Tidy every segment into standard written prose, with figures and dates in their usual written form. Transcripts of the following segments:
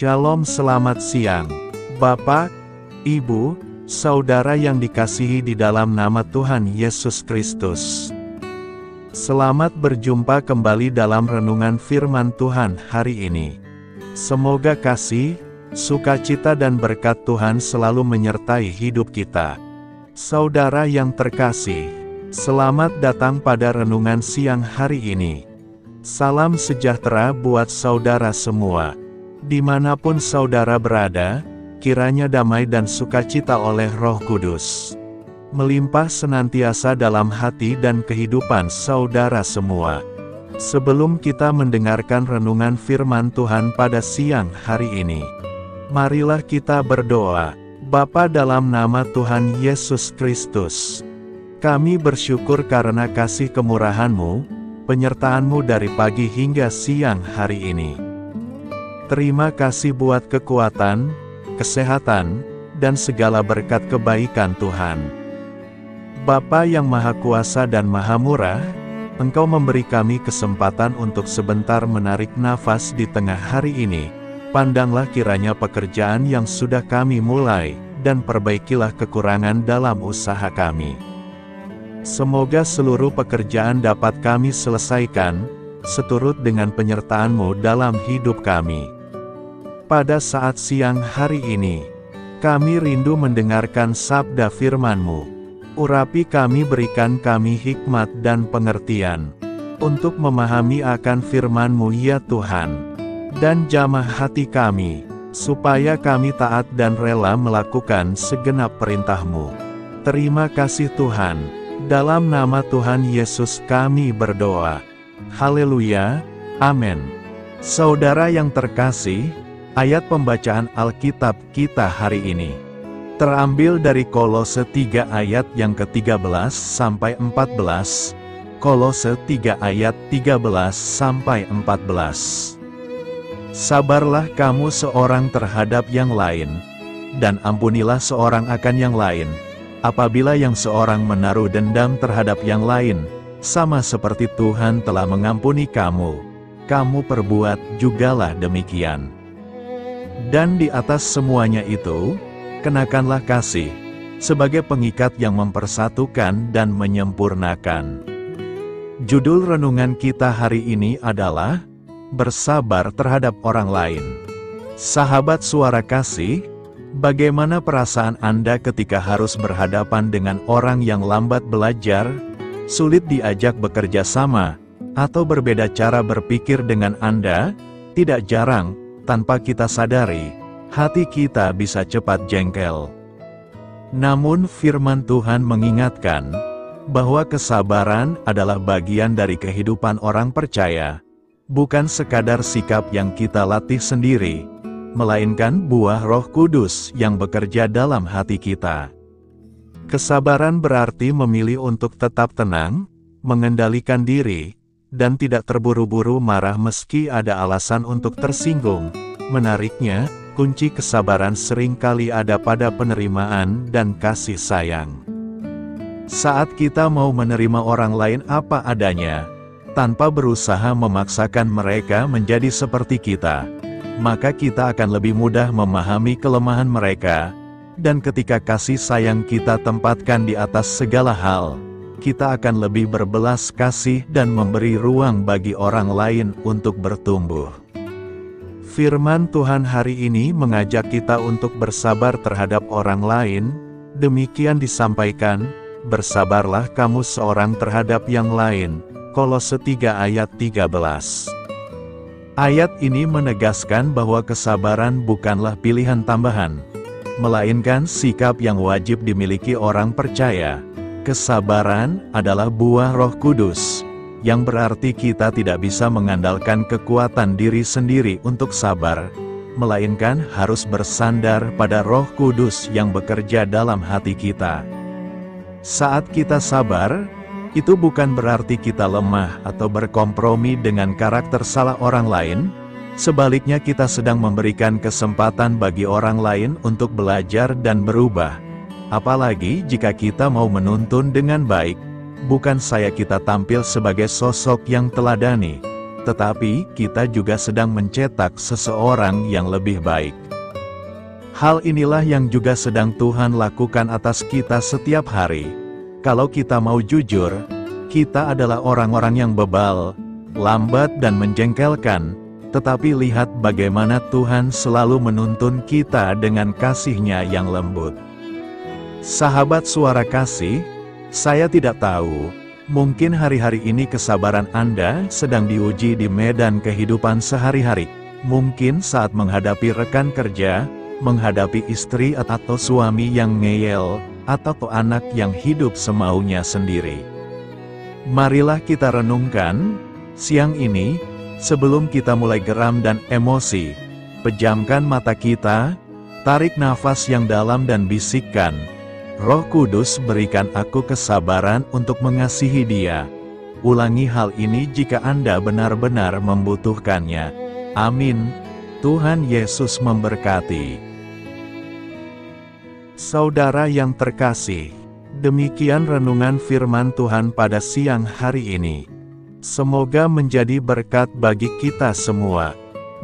Shalom, selamat siang, Bapak, Ibu, Saudara yang dikasihi di dalam nama Tuhan Yesus Kristus. Selamat berjumpa kembali dalam renungan firman Tuhan hari ini. Semoga kasih, sukacita dan berkat Tuhan selalu menyertai hidup kita. Saudara yang terkasih, selamat datang pada renungan siang hari ini. Salam sejahtera buat saudara semua. Dimanapun saudara berada, kiranya damai dan sukacita oleh Roh Kudus melimpah senantiasa dalam hati dan kehidupan saudara semua. Sebelum kita mendengarkan renungan firman Tuhan pada siang hari ini, marilah kita berdoa. Bapa, dalam nama Tuhan Yesus Kristus, kami bersyukur karena kasih kemurahan-Mu, penyertaan-Mu dari pagi hingga siang hari ini. Terima kasih buat kekuatan, kesehatan, dan segala berkat kebaikan Tuhan. Bapa yang Maha Kuasa dan Maha Murah, Engkau memberi kami kesempatan untuk sebentar menarik nafas di tengah hari ini. Pandanglah kiranya pekerjaan yang sudah kami mulai, dan perbaikilah kekurangan dalam usaha kami. Semoga seluruh pekerjaan dapat kami selesaikan, seturut dengan penyertaan-Mu dalam hidup kami. Pada saat siang hari ini, kami rindu mendengarkan sabda firman-Mu. Urapi kami, berikan kami hikmat dan pengertian, untuk memahami akan firman-Mu ya Tuhan. Dan jamah hati kami, supaya kami taat dan rela melakukan segenap perintah-Mu. Terima kasih Tuhan, dalam nama Tuhan Yesus kami berdoa. Haleluya, amin. Saudara yang terkasih, ayat pembacaan Alkitab kita hari ini terambil dari Kolose 3 ayat yang ke-13 sampai 14. Kolose 3 ayat 13 sampai 14. Sabarlah kamu seorang terhadap yang lain, dan ampunilah seorang akan yang lain. Apabila yang seorang menaruh dendam terhadap yang lain, sama seperti Tuhan telah mengampuni kamu, kamu perbuat jugalah demikian. Dan di atas semuanya itu, kenakanlah kasih, sebagai pengikat yang mempersatukan dan menyempurnakan. Judul renungan kita hari ini adalah, bersabar terhadap orang lain. Sahabat Suara Kasih, bagaimana perasaan Anda ketika harus berhadapan dengan orang yang lambat belajar, sulit diajak bekerja sama, atau berbeda cara berpikir dengan Anda? Tidak jarang, tanpa kita sadari, hati kita bisa cepat jengkel. Namun firman Tuhan mengingatkan, bahwa kesabaran adalah bagian dari kehidupan orang percaya, bukan sekadar sikap yang kita latih sendiri, melainkan buah Roh Kudus yang bekerja dalam hati kita. Kesabaran berarti memilih untuk tetap tenang, mengendalikan diri, dan tidak terburu-buru marah meski ada alasan untuk tersinggung. Menariknya, kunci kesabaran seringkali ada pada penerimaan dan kasih sayang. Saat kita mau menerima orang lain apa adanya, tanpa berusaha memaksakan mereka menjadi seperti kita, maka kita akan lebih mudah memahami kelemahan mereka, dan ketika kasih sayang kita tempatkan di atas segala hal, kita akan lebih berbelas kasih dan memberi ruang bagi orang lain untuk bertumbuh. Firman Tuhan hari ini mengajak kita untuk bersabar terhadap orang lain. Demikian disampaikan, bersabarlah kamu seorang terhadap yang lain. Kolose 3 ayat 13. Ayat ini menegaskan bahwa kesabaran bukanlah pilihan tambahan, melainkan sikap yang wajib dimiliki orang percaya. Kesabaran adalah buah Roh Kudus, yang berarti kita tidak bisa mengandalkan kekuatan diri sendiri untuk sabar, melainkan harus bersandar pada Roh Kudus yang bekerja dalam hati kita. Saat kita sabar, itu bukan berarti kita lemah atau berkompromi dengan karakter salah orang lain. Sebaliknya, kita sedang memberikan kesempatan bagi orang lain untuk belajar dan berubah. Apalagi jika kita mau menuntun dengan baik, bukan saya kita tampil sebagai sosok yang teladani, tetapi kita juga sedang mencetak seseorang yang lebih baik. Hal inilah yang juga sedang Tuhan lakukan atas kita setiap hari. Kalau kita mau jujur, kita adalah orang-orang yang bebal, lambat dan menjengkelkan, tetapi lihat bagaimana Tuhan selalu menuntun kita dengan kasih-Nya yang lembut. Sahabat Suara Kasih, saya tidak tahu, mungkin hari-hari ini kesabaran Anda sedang diuji di medan kehidupan sehari-hari. Mungkin saat menghadapi rekan kerja, menghadapi istri atau suami yang ngeyel, atau anak yang hidup semaunya sendiri. Marilah kita renungkan, siang ini, sebelum kita mulai geram dan emosi, pejamkan mata kita, tarik nafas yang dalam dan bisikkan, Roh Kudus berikan aku kesabaran untuk mengasihi Dia. Ulangi hal ini jika Anda benar-benar membutuhkannya. Amin. Tuhan Yesus memberkati. Saudara yang terkasih, demikian renungan firman Tuhan pada siang hari ini. Semoga menjadi berkat bagi kita semua.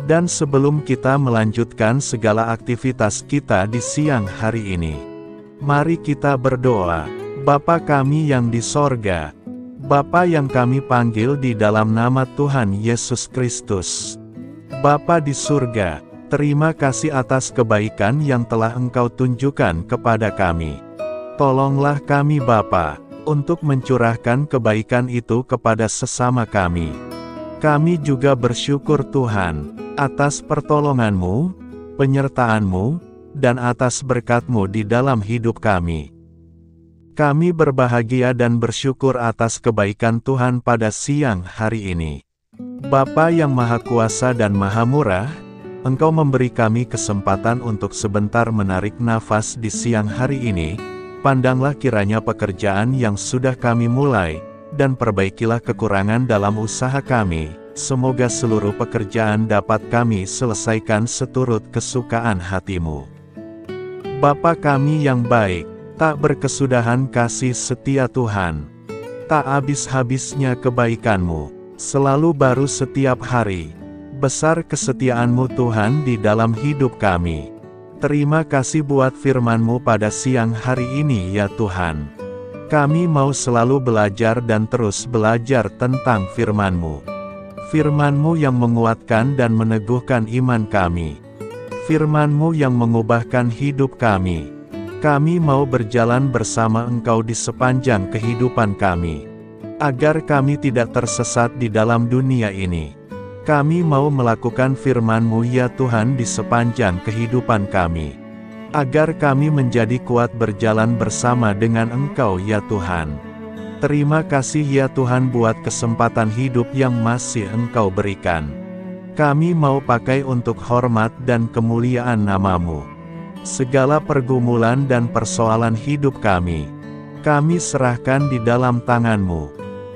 Dan sebelum kita melanjutkan segala aktivitas kita di siang hari ini, mari kita berdoa. Bapa kami yang di sorga, Bapa yang kami panggil di dalam nama Tuhan Yesus Kristus. Bapa di surga, terima kasih atas kebaikan yang telah Engkau tunjukkan kepada kami. Tolonglah kami Bapa, untuk mencurahkan kebaikan itu kepada sesama kami. Kami juga bersyukur Tuhan, atas pertolongan-Mu, penyertaan-Mu, dan atas berkat-Mu di dalam hidup kami. Kami berbahagia dan bersyukur atas kebaikan Tuhan pada siang hari ini. Bapa yang Maha Kuasa dan Maha Murah, Engkau memberi kami kesempatan untuk sebentar menarik nafas di siang hari ini. Pandanglah kiranya pekerjaan yang sudah kami mulai, dan perbaikilah kekurangan dalam usaha kami. Semoga seluruh pekerjaan dapat kami selesaikan seturut kesukaan hati-Mu. Bapa kami yang baik, tak berkesudahan kasih setia Tuhan. Tak habis-habisnya kebaikan-Mu, selalu baru setiap hari. Besar kesetiaan-Mu Tuhan di dalam hidup kami. Terima kasih buat firman-Mu pada siang hari ini ya Tuhan. Kami mau selalu belajar dan terus belajar tentang firman-Mu. Firman-Mu yang menguatkan dan meneguhkan iman kami. Firman-Mu yang mengubahkan hidup kami. Kami mau berjalan bersama Engkau di sepanjang kehidupan kami. Agar kami tidak tersesat di dalam dunia ini. Kami mau melakukan firman-Mu ya Tuhan di sepanjang kehidupan kami. Agar kami menjadi kuat berjalan bersama dengan Engkau ya Tuhan. Terima kasih ya Tuhan buat kesempatan hidup yang masih Engkau berikan. Kami mau pakai untuk hormat dan kemuliaan nama-Mu. Segala pergumulan dan persoalan hidup kami serahkan di dalam tangan-Mu.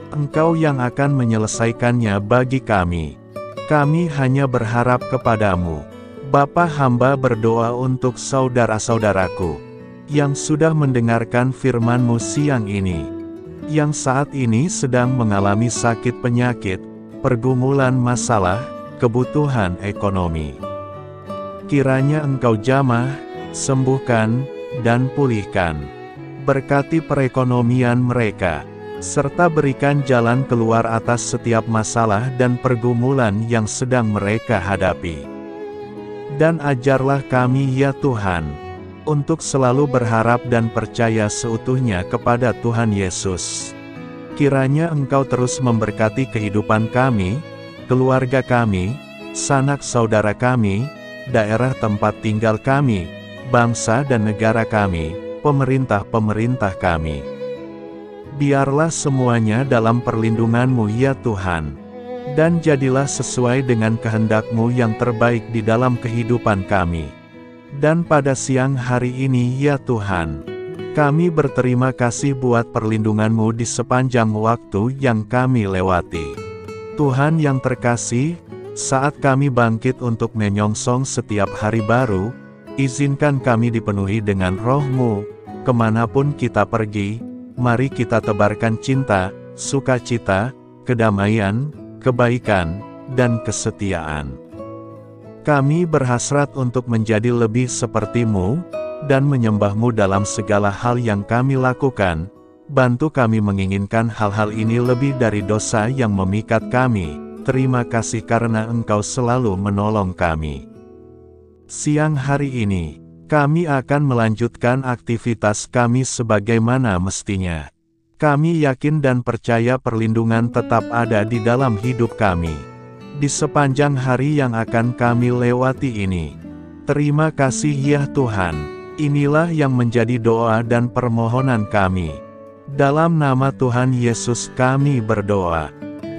Engkau yang akan menyelesaikannya bagi kami. Kami hanya berharap kepada-Mu. Bapa, hamba berdoa untuk saudara-saudaraku yang sudah mendengarkan firman-Mu siang ini, yang saat ini sedang mengalami sakit penyakit, pergumulan masalah, kebutuhan ekonomi. Kiranya Engkau jamah, sembuhkan, dan pulihkan. Berkati perekonomian mereka, serta berikan jalan keluar atas setiap masalah dan pergumulan yang sedang mereka hadapi. Dan ajarlah kami ya Tuhan, untuk selalu berharap dan percaya seutuhnya kepada Tuhan Yesus. Kiranya Engkau terus memberkati kehidupan kami, keluarga kami, sanak saudara kami, daerah tempat tinggal kami, bangsa dan negara kami, pemerintah-pemerintah kami. Biarlah semuanya dalam perlindungan-Mu ya Tuhan, dan jadilah sesuai dengan kehendak-Mu yang terbaik di dalam kehidupan kami. Dan pada siang hari ini ya Tuhan, kami berterima kasih buat perlindungan-Mu di sepanjang waktu yang kami lewati. Tuhan yang terkasih, saat kami bangkit untuk menyongsong setiap hari baru, izinkan kami dipenuhi dengan Roh-Mu, kemanapun kita pergi. Mari kita tebarkan cinta, sukacita, kedamaian, kebaikan, dan kesetiaan. Kami berhasrat untuk menjadi lebih seperti-Mu, dan menyembah-Mu dalam segala hal yang kami lakukan. Bantu kami menginginkan hal-hal ini lebih dari dosa yang memikat kami. Terima kasih karena Engkau selalu menolong kami. Siang hari ini, kami akan melanjutkan aktivitas kami sebagaimana mestinya. Kami yakin dan percaya perlindungan tetap ada di dalam hidup kami di sepanjang hari yang akan kami lewati ini. Terima kasih ya Tuhan. Inilah yang menjadi doa dan permohonan kami. Dalam nama Tuhan Yesus kami berdoa.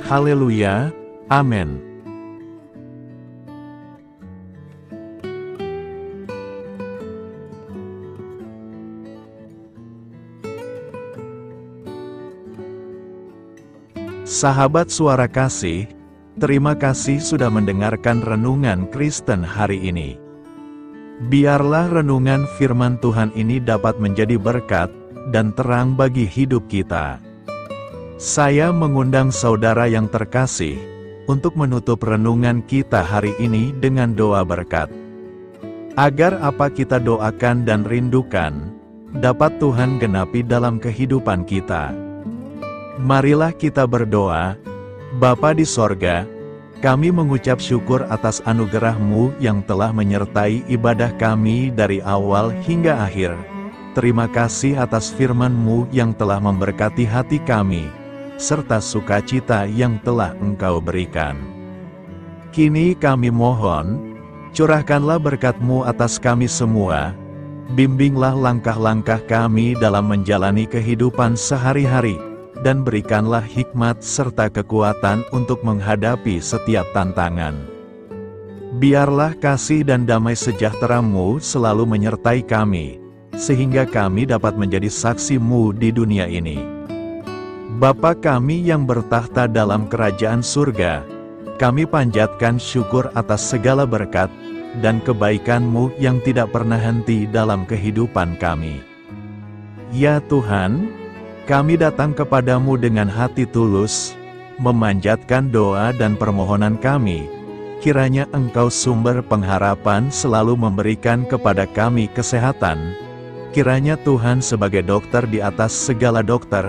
Haleluya. Amin. Sahabat Suara Kasih, terima kasih sudah mendengarkan renungan Kristen hari ini. Biarlah renungan firman Tuhan ini dapat menjadi berkat dan terang bagi hidup kita. Saya mengundang saudara yang terkasih untuk menutup renungan kita hari ini dengan doa berkat. Agar apa kita doakan dan rindukan, dapat Tuhan genapi dalam kehidupan kita. Marilah kita berdoa. Bapa di sorga, kami mengucap syukur atas anugerah-Mu yang telah menyertai ibadah kami dari awal hingga akhir. Terima kasih atas firman-Mu yang telah memberkati hati kami, serta sukacita yang telah Engkau berikan. Kini kami mohon, curahkanlah berkat-Mu atas kami semua, bimbinglah langkah-langkah kami dalam menjalani kehidupan sehari-hari, dan berikanlah hikmat serta kekuatan untuk menghadapi setiap tantangan. Biarlah kasih dan damai sejahtera-Mu selalu menyertai kami, sehingga kami dapat menjadi saksi-Mu di dunia ini. Bapa kami yang bertahta dalam kerajaan surga, kami panjatkan syukur atas segala berkat dan kebaikan-Mu yang tidak pernah henti dalam kehidupan kami. Ya Tuhan, kami datang kepadamu dengan hati tulus, memanjatkan doa dan permohonan kami. Kiranya Engkau sumber pengharapan selalu memberikan kepada kami kesehatan. Kiranya Tuhan sebagai dokter di atas segala dokter,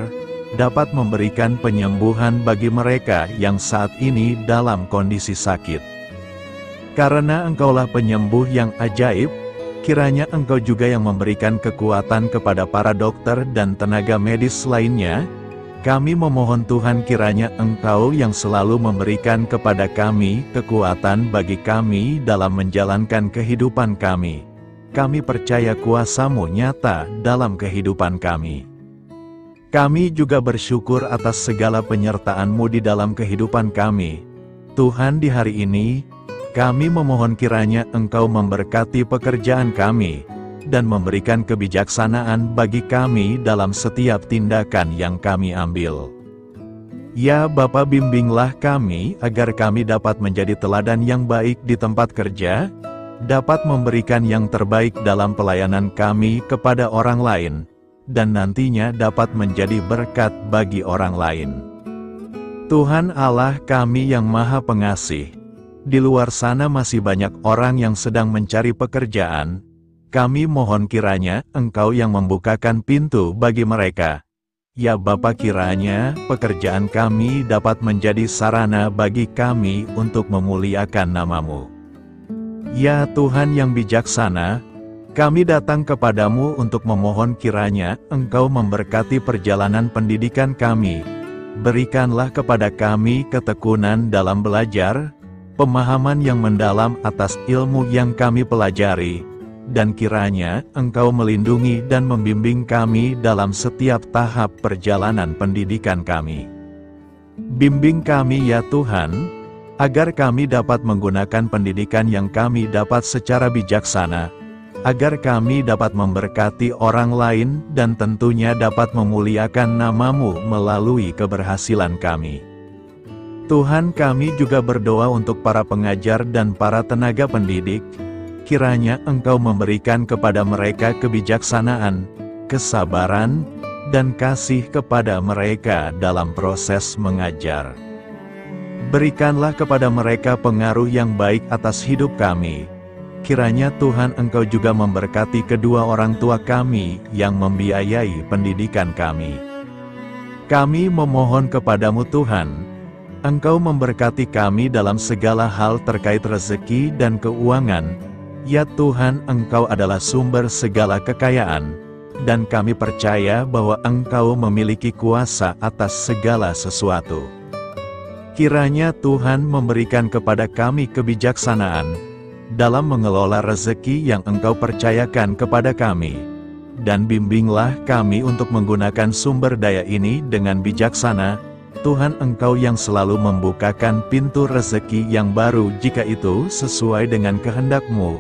dapat memberikan penyembuhan bagi mereka yang saat ini dalam kondisi sakit. Karena Engkaulah penyembuh yang ajaib, kiranya Engkau juga yang memberikan kekuatan kepada para dokter dan tenaga medis lainnya. Kami memohon Tuhan kiranya Engkau yang selalu memberikan kepada kami kekuatan bagi kami dalam menjalankan kehidupan kami. Kami percaya kuasa-Mu nyata dalam kehidupan kami. Kami juga bersyukur atas segala penyertaan-Mu di dalam kehidupan kami. Tuhan, di hari ini, kami memohon kiranya Engkau memberkati pekerjaan kami, dan memberikan kebijaksanaan bagi kami dalam setiap tindakan yang kami ambil. Ya Bapa, bimbinglah kami agar kami dapat menjadi teladan yang baik di tempat kerja, dapat memberikan yang terbaik dalam pelayanan kami kepada orang lain, dan nantinya dapat menjadi berkat bagi orang lain. Tuhan Allah kami yang Maha Pengasih, di luar sana masih banyak orang yang sedang mencari pekerjaan. Kami mohon kiranya Engkau yang membukakan pintu bagi mereka. Ya Bapa, kiranya pekerjaan kami dapat menjadi sarana bagi kami untuk memuliakan nama-Mu. Ya Tuhan yang bijaksana, kami datang kepadamu untuk memohon kiranya Engkau memberkati perjalanan pendidikan kami. Berikanlah kepada kami ketekunan dalam belajar, pemahaman yang mendalam atas ilmu yang kami pelajari, dan kiranya Engkau melindungi dan membimbing kami dalam setiap tahap perjalanan pendidikan kami. Bimbing kami ya Tuhan, agar kami dapat menggunakan pendidikan yang kami dapat secara bijaksana, agar kami dapat memberkati orang lain dan tentunya dapat memuliakan nama-Mu melalui keberhasilan kami. Tuhan, kami juga berdoa untuk para pengajar dan para tenaga pendidik. Kiranya Engkau memberikan kepada mereka kebijaksanaan, kesabaran, dan kasih kepada mereka dalam proses mengajar. Berikanlah kepada mereka pengaruh yang baik atas hidup kami. Kiranya Tuhan Engkau juga memberkati kedua orang tua kami yang membiayai pendidikan kami. Kami memohon kepadamu Tuhan, Engkau memberkati kami dalam segala hal terkait rezeki dan keuangan. Ya Tuhan, Engkau adalah sumber segala kekayaan, dan kami percaya bahwa Engkau memiliki kuasa atas segala sesuatu. Kiranya Tuhan memberikan kepada kami kebijaksanaan dalam mengelola rezeki yang Engkau percayakan kepada kami, dan bimbinglah kami untuk menggunakan sumber daya ini dengan bijaksana. Tuhan, Engkau yang selalu membukakan pintu rezeki yang baru jika itu sesuai dengan kehendak-Mu,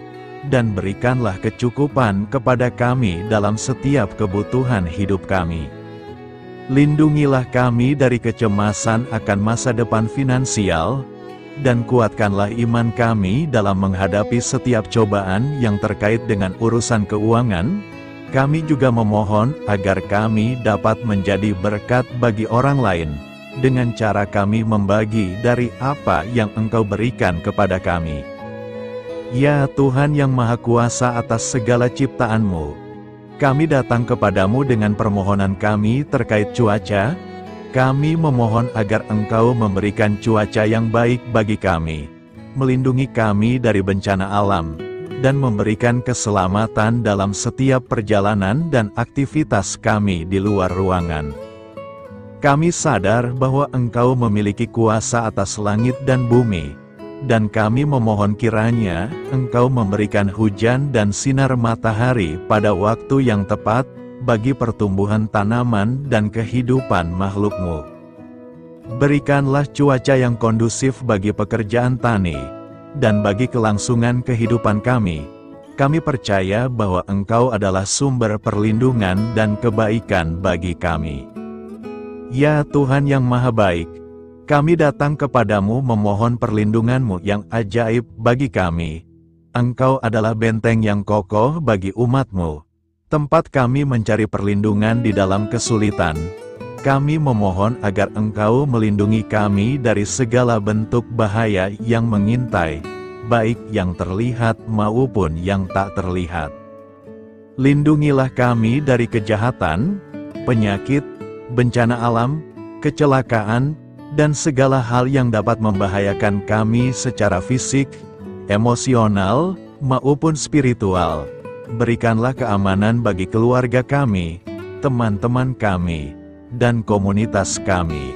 dan berikanlah kecukupan kepada kami dalam setiap kebutuhan hidup kami. Lindungilah kami dari kecemasan akan masa depan finansial, dan kuatkanlah iman kami dalam menghadapi setiap cobaan yang terkait dengan urusan keuangan. Kami juga memohon agar kami dapat menjadi berkat bagi orang lain, dengan cara kami membagi dari apa yang Engkau berikan kepada kami. Ya Tuhan yang Maha Kuasa atas segala ciptaan-Mu, kami datang kepadamu dengan permohonan kami terkait cuaca. Kami memohon agar Engkau memberikan cuaca yang baik bagi kami, melindungi kami dari bencana alam, dan memberikan keselamatan dalam setiap perjalanan dan aktivitas kami di luar ruangan. Kami sadar bahwa Engkau memiliki kuasa atas langit dan bumi, dan kami memohon kiranya Engkau memberikan hujan dan sinar matahari pada waktu yang tepat bagi pertumbuhan tanaman dan kehidupan makhluk-Mu. Berikanlah cuaca yang kondusif bagi pekerjaan tani, dan bagi kelangsungan kehidupan kami. Kami percaya bahwa Engkau adalah sumber perlindungan dan kebaikan bagi kami. Ya Tuhan yang Maha Baik, kami datang kepadamu memohon perlindungan-Mu yang ajaib bagi kami. Engkau adalah benteng yang kokoh bagi umat-Mu, tempat kami mencari perlindungan di dalam kesulitan. Kami memohon agar Engkau melindungi kami dari segala bentuk bahaya yang mengintai, baik yang terlihat maupun yang tak terlihat. Lindungilah kami dari kejahatan, penyakit, bencana alam, kecelakaan, dan segala hal yang dapat membahayakan kami secara fisik, emosional, maupun spiritual. Berikanlah keamanan bagi keluarga kami, teman-teman kami, dan komunitas kami.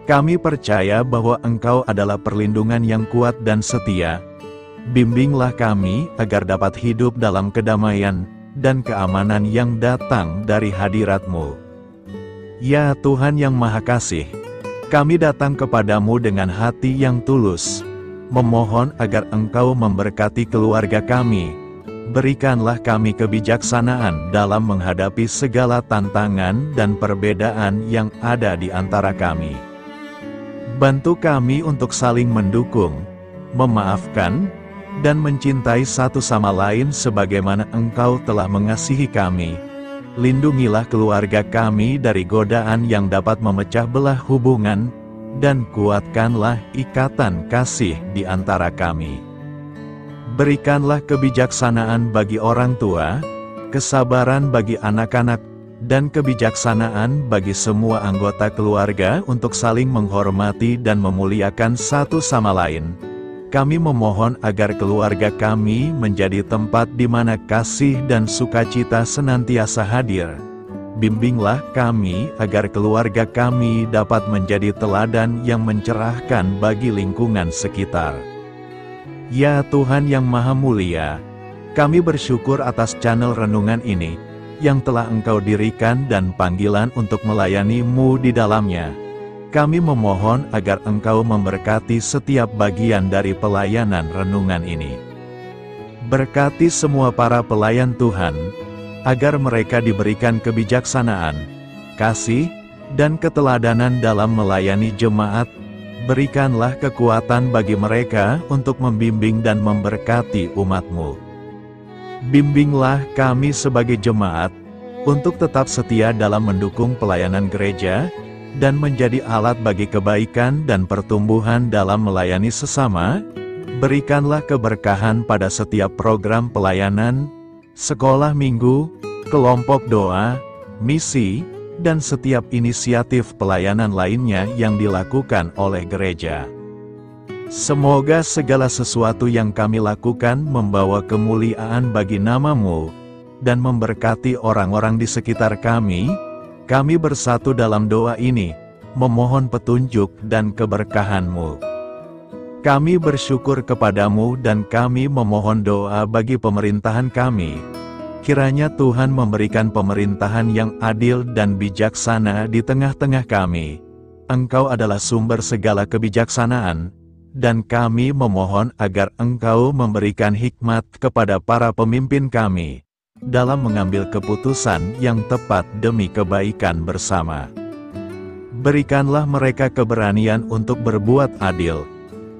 Kami percaya bahwa Engkau adalah perlindungan yang kuat dan setia. Bimbinglah kami agar dapat hidup dalam kedamaian dan keamanan yang datang dari hadirat-Mu. Ya Tuhan yang Maha Kasih, kami datang kepadamu dengan hati yang tulus, memohon agar Engkau memberkati keluarga kami. Berikanlah kami kebijaksanaan dalam menghadapi segala tantangan dan perbedaan yang ada di antara kami. Bantu kami untuk saling mendukung, memaafkan, dan mencintai satu sama lain sebagaimana Engkau telah mengasihi kami. Lindungilah keluarga kami dari godaan yang dapat memecah belah hubungan, dan kuatkanlah ikatan kasih di antara kami. Berikanlah kebijaksanaan bagi orang tua, kesabaran bagi anak-anak, dan kebijaksanaan bagi semua anggota keluarga untuk saling menghormati dan memuliakan satu sama lain. Kami memohon agar keluarga kami menjadi tempat di mana kasih dan sukacita senantiasa hadir. Bimbinglah kami agar keluarga kami dapat menjadi teladan yang mencerahkan bagi lingkungan sekitar. Ya Tuhan yang Maha Mulia, kami bersyukur atas channel renungan ini, yang telah Engkau dirikan dan panggilan untuk melayani-Mu di dalamnya. Kami memohon agar Engkau memberkati setiap bagian dari pelayanan renungan ini. Berkati semua para pelayan Tuhan, agar mereka diberikan kebijaksanaan, kasih, dan keteladanan dalam melayani jemaat. Berikanlah kekuatan bagi mereka untuk membimbing dan memberkati umat-Mu. Bimbinglah kami sebagai jemaat, untuk tetap setia dalam mendukung pelayanan gereja, dan menjadi alat bagi kebaikan dan pertumbuhan dalam melayani sesama. Berikanlah keberkahan pada setiap program pelayanan, sekolah minggu, kelompok doa, misi, dan setiap inisiatif pelayanan lainnya yang dilakukan oleh gereja. Semoga segala sesuatu yang kami lakukan membawa kemuliaan bagi nama-Mu, dan memberkati orang-orang di sekitar kami. Kami bersatu dalam doa ini, memohon petunjuk dan keberkahan-Mu. Kami bersyukur kepadamu dan kami memohon doa bagi pemerintahan kami. Kiranya Tuhan memberikan pemerintahan yang adil dan bijaksana di tengah-tengah kami. Engkau adalah sumber segala kebijaksanaan, dan kami memohon agar Engkau memberikan hikmat kepada para pemimpin kami, dalam mengambil keputusan yang tepat demi kebaikan bersama. Berikanlah mereka keberanian untuk berbuat adil,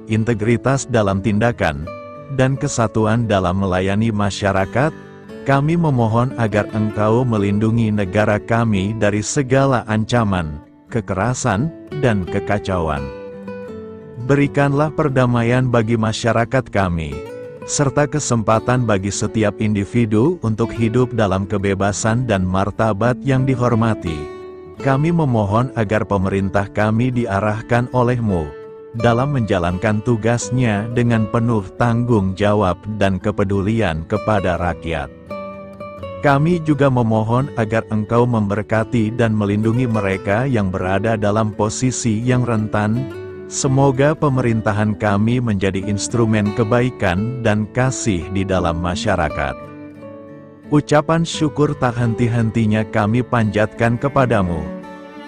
integritas dalam tindakan, dan kesatuan dalam melayani masyarakat. Kami memohon agar Engkau melindungi negara kami dari segala ancaman, kekerasan, dan kekacauan. Berikanlah perdamaian bagi masyarakat kami, serta kesempatan bagi setiap individu untuk hidup dalam kebebasan dan martabat yang dihormati. Kami memohon agar pemerintah kami diarahkan oleh-Mu dalam menjalankan tugasnya dengan penuh tanggung jawab dan kepedulian kepada rakyat. Kami juga memohon agar Engkau memberkati dan melindungi mereka yang berada dalam posisi yang rentan. Semoga pemerintahan kami menjadi instrumen kebaikan dan kasih di dalam masyarakat. Ucapan syukur tak henti-hentinya kami panjatkan kepadamu.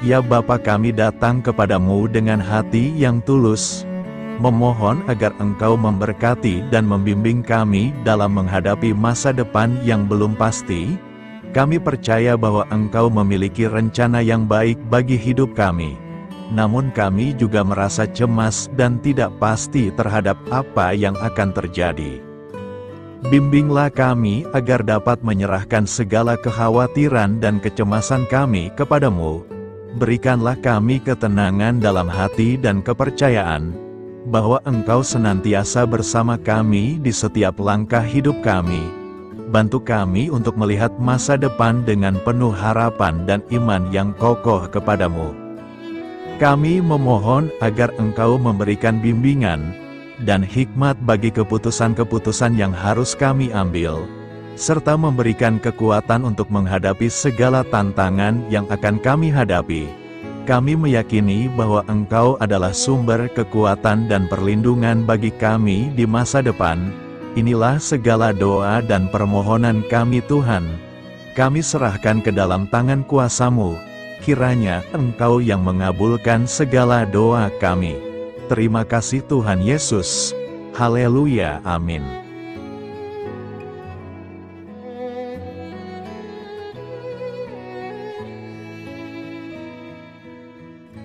Ya Bapa, kami datang kepadamu dengan hati yang tulus, memohon agar Engkau memberkati dan membimbing kami dalam menghadapi masa depan yang belum pasti. Kami percaya bahwa Engkau memiliki rencana yang baik bagi hidup kami. Namun kami juga merasa cemas dan tidak pasti terhadap apa yang akan terjadi. Bimbinglah kami agar dapat menyerahkan segala kekhawatiran dan kecemasan kami kepadamu. Berikanlah kami ketenangan dalam hati dan kepercayaan bahwa Engkau senantiasa bersama kami di setiap langkah hidup kami. Bantu kami untuk melihat masa depan dengan penuh harapan dan iman yang kokoh kepadamu. Kami memohon agar Engkau memberikan bimbingan dan hikmat bagi keputusan-keputusan yang harus kami ambil, serta memberikan kekuatan untuk menghadapi segala tantangan yang akan kami hadapi. Kami meyakini bahwa Engkau adalah sumber kekuatan dan perlindungan bagi kami di masa depan. Inilah segala doa dan permohonan kami Tuhan. Kami serahkan ke dalam tangan kuasa-Mu. Kiranya Engkau yang mengabulkan segala doa kami. Terima kasih Tuhan Yesus. Haleluya, amin.